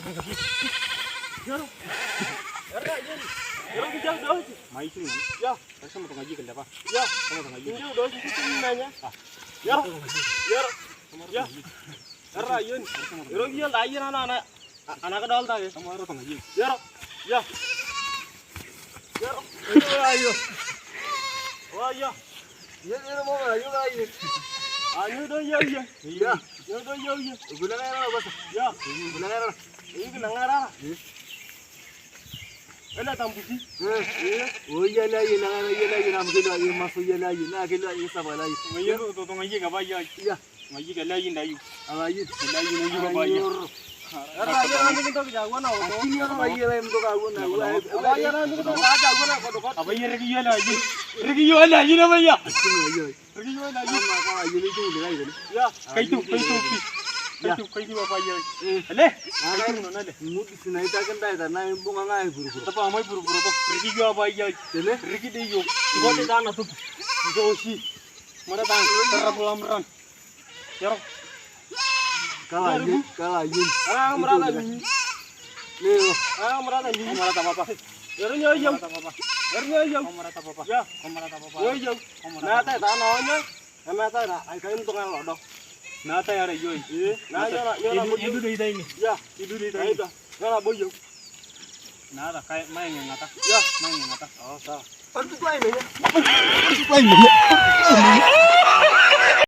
Yoro. Yoro yun. Yoro kijang doon. May sini kan? Ya. Kasi mo tungaji kan dapat. Ya. Kamu tungaji. Ini doon sini nanya. Ya. Yoro. Ya. Yoro yun. Yoro kijang lain anak kedal tayo. Kamu harus tungaji. Yoro. Ya. Yoro. Ayo. Wah ya. Yoro mau ayo ayo. Ayo doon ya. Ya. Yoro doon ya. Gula ngara bas. Ya. Gula ngara. Ini gula ngara. Ela tambusi. Oh iya lah, nam kilo air masuk iya lah, na kilo air sabah lah. Ngaji tu ngaji kapa ya? Ya. Ngaji kalau ini dah you. Ngaji. Kalau ini you kapa ya? Raya nanti kita jago na. Ini apa ya yang tu jago na? Raya nanti kita jago na. Apa ya regi ya lagi? Regi ya lagi na apa ya? Regi ya lagi. Maka aja ni tu lagi ni. Ya. Kaitu. Kaitu apa ya? Le. Kaitu mana le? Mudi sinai takkan dah dah. Na bunga ngai buru-buru. Tapi amai buru-buru tu. Regi ya apa ya? Le. Regi deh yo. Ibu dah na tu. Josi. Mana dah? Terpulang beran. Yarok. Kalah yun. Merata ni. Leo. Merata ni. Merata apa? Ernya yo. Ernya yo. Merata apa? Ya. Merata apa? Yo. Nata dah naonnya. Nata dah. Ai kain tu kan lodoh. Nata ya yo. Nata ya. Itu dah ini. Ya. Itu dah ini. Nata boyo. Nata kayak main yang nata. Ya. Main yang nata. Oh sah. Pertu tu aja. Pertu tu aja.